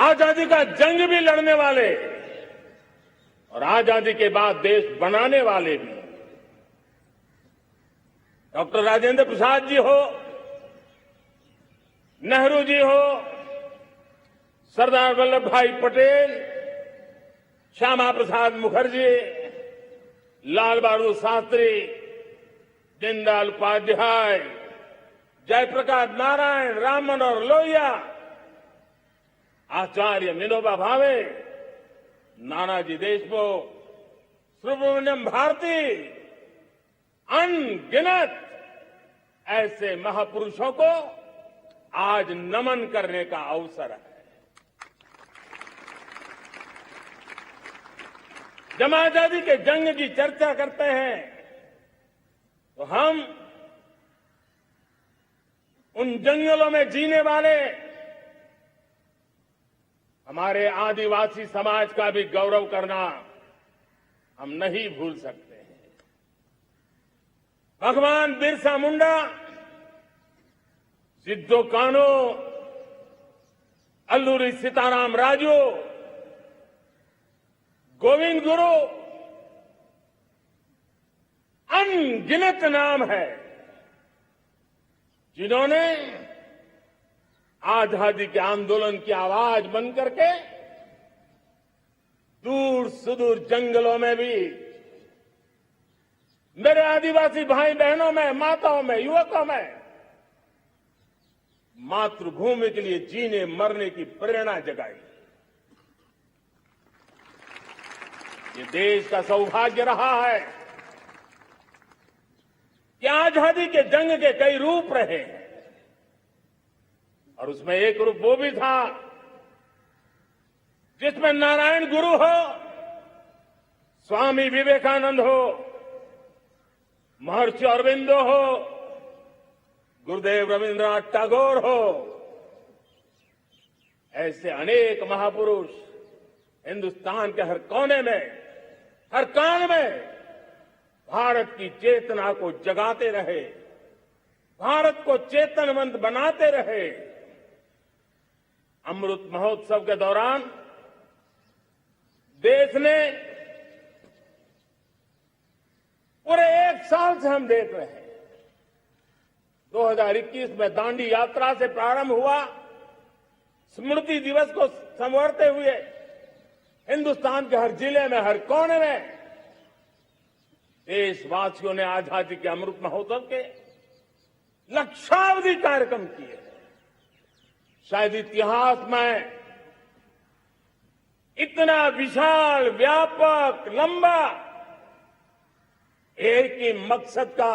आजादी का जंग भी लड़ने वाले और आजादी के बाद देश बनाने वाले भी डॉक्टर राजेंद्र प्रसाद जी हो, नेहरू जी हो, सरदार वल्लभ भाई पटेल, श्यामा प्रसाद मुखर्जी, लाल बहादुर शास्त्री, दीनदयाल उपाध्याय, जयप्रकाश नारायण, राम मनोहर लोहिया, आचार्य विनोबा भावे, नानाजी देशमुख, सुब्रमण्यम भारती, अनगिनत ऐसे महापुरुषों को आज नमन करने का अवसर है। जब आजादी के जंग की चर्चा करते हैं तो हम उन जंगलों में जीने वाले हमारे आदिवासी समाज का भी गौरव करना हम नहीं भूल सकते हैं। भगवान बिरसा मुंडा, सिद्धो कान्हू, अल्लूरी सीताराम राजू, गोविंद गुरु, अनगिनत नाम है जिन्होंने आजादी के आंदोलन की आवाज बन करके दूर सुदूर जंगलों में भी मेरे आदिवासी भाई बहनों में, माताओं में, युवकों में मातृभूमि के लिए जीने मरने की प्रेरणा जगाई। ये देश का सौभाग्य रहा है कि आजादी के जंग के कई रूप रहे हैं और उसमें एक रूप वो भी था जिसमें नारायण गुरु हो, स्वामी विवेकानंद हो, महर्षि अरविंदो हो, गुरुदेव रविन्द्रनाथ टैगोर हो, ऐसे अनेक महापुरुष हिंदुस्तान के हर कोने में, हर कान में भारत की चेतना को जगाते रहे, भारत को चेतनवंत बनाते रहे। अमृत महोत्सव के दौरान देश ने पूरे एक साल से हम देख रहे हैं 2021 में दांडी यात्रा से प्रारंभ हुआ, स्मृति दिवस को संवरते हुए हिंदुस्तान के हर जिले में, हर कोने में देशवासियों ने आजादी के अमृत महोत्सव के लक्षावधि कार्यक्रम किए। शायद इतिहास में इतना विशाल, व्यापक, लंबा एक ही मकसद का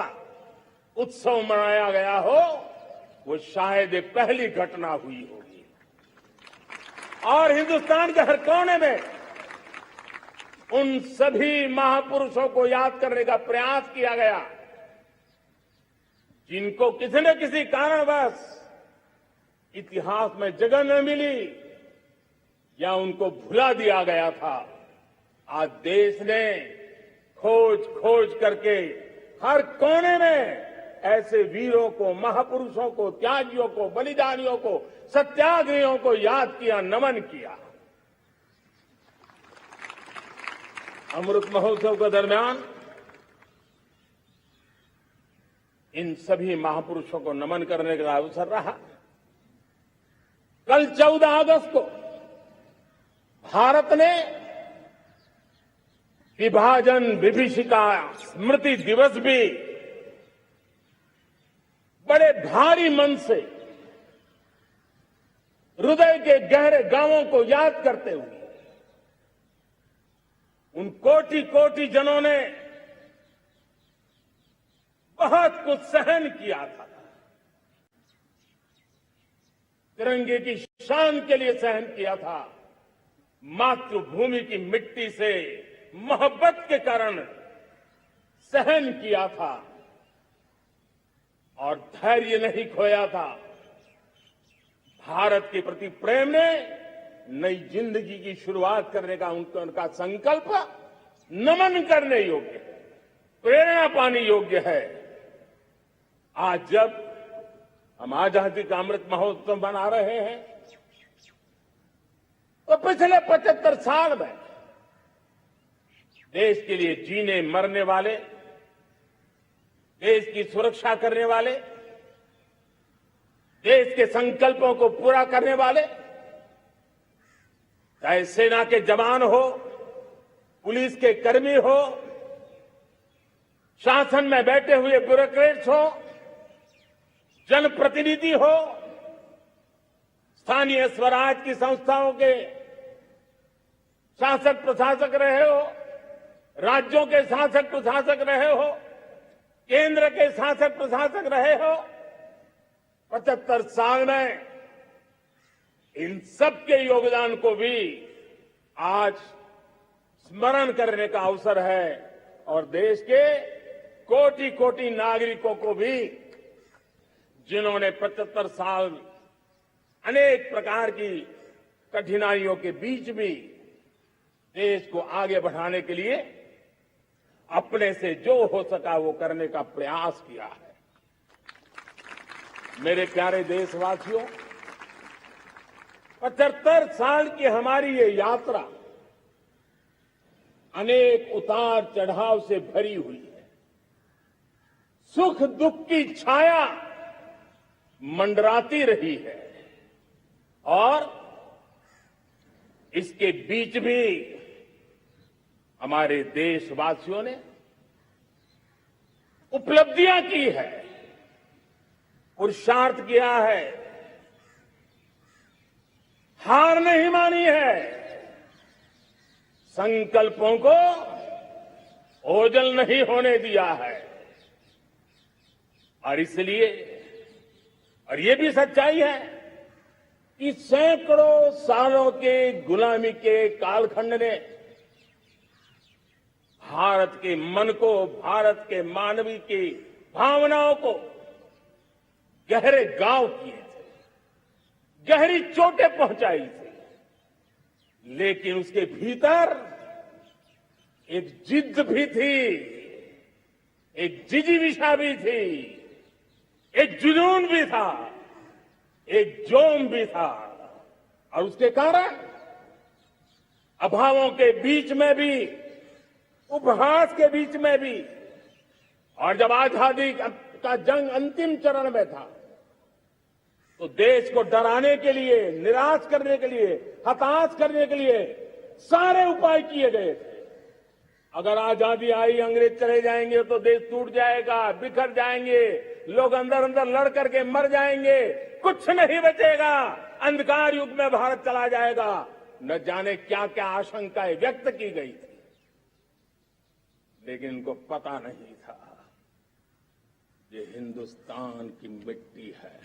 उत्सव मनाया गया हो, वो शायद एक पहली घटना हुई होगी। और हिंदुस्तान के हर कोने में उन सभी महापुरुषों को याद करने का प्रयास किया गया जिनको किसी न किसी कारणवश इतिहास में जगह न मिली या उनको भुला दिया गया था। आज देश ने खोज खोज करके हर कोने में ऐसे वीरों को, महापुरुषों को, त्यागियों को, बलिदानियों को, सत्याग्रहियों को याद किया, नमन किया। अमृत महोत्सव के दरमियान इन सभी महापुरुषों को नमन करने का अवसर रहा। कल 14 अगस्त को भारत ने विभाजन विभीषिका स्मृति दिवस भी बड़े भारी मन से हृदय के गहरे गांवों को याद करते हुए उन कोटि कोटि जनों ने बहुत कुछ सहन किया था, तिरंगे की शान के लिए सहन किया था, मातृभूमि की मिट्टी से मोहब्बत के कारण सहन किया था और धैर्य नहीं खोया था। भारत के प्रति प्रेम ने नई जिंदगी की शुरुआत करने का उनका संकल्प नमन करने योग्य है, प्रेरणा पाने योग्य है। आज जब हम आजादी का अमृत महोत्सव मना रहे हैं, तो पिछले 75 साल में देश के लिए जीने मरने वाले, देश की सुरक्षा करने वाले, देश के संकल्पों को पूरा करने वाले, चाहे सेना के जवान हो, पुलिस के कर्मी हो, शासन में बैठे हुए ब्यूरोक्रेट्स हो, जनप्रतिनिधि हो, स्थानीय स्वराज की संस्थाओं के शासक प्रशासक रहे हो, राज्यों के शासक प्रशासक रहे हो, केंद्र के शासक प्रशासक रहे हो, 75 साल में इन सबके योगदान को भी आज स्मरण करने का अवसर है और देश के कोटि कोटि नागरिकों को भी जिन्होंने 75 साल अनेक प्रकार की कठिनाइयों के बीच भी देश को आगे बढ़ाने के लिए अपने से जो हो सका वो करने का प्रयास किया है। मेरे प्यारे देशवासियों, 75 साल की हमारी ये यात्रा अनेक उतार चढ़ाव से भरी हुई है। सुख दुख की छाया मंडराती रही है और इसके बीच भी हमारे देशवासियों ने उपलब्धियां की है, पुरुषार्थ किया है, हार नहीं मानी है, संकल्पों को ओझल नहीं होने दिया है। और इसलिए, और ये भी सच्चाई है कि सैकड़ों सालों के गुलामी के कालखंड ने भारत के मन को, भारत के मानवीय की भावनाओं को गहरे घाव किए थे, गहरी चोटें पहुंचाई थी, लेकिन उसके भीतर एक जिद्द भी थी, एक जिजीविषा भी थी, एक जुनून भी था, एक जोम भी था। और उसके कारण अभावों के बीच में भी, उपहास के बीच में भी, और जब आजादी का जंग अंतिम चरण में था तो देश को डराने के लिए, निराश करने के लिए, हताश करने के लिए सारे उपाय किए गए थे। अगर आजादी आई, अंग्रेज चले जाएंगे तो देश टूट जाएगा, बिखर जाएंगे, लोग अंदर अंदर लड़ करके मर जाएंगे, कुछ नहीं बचेगा, अंधकार युग में भारत चला जाएगा। न जाने क्या क्या आशंकाएं व्यक्त की गई थी, लेकिन उनको पता नहीं था ये हिंदुस्तान की मिट्टी है,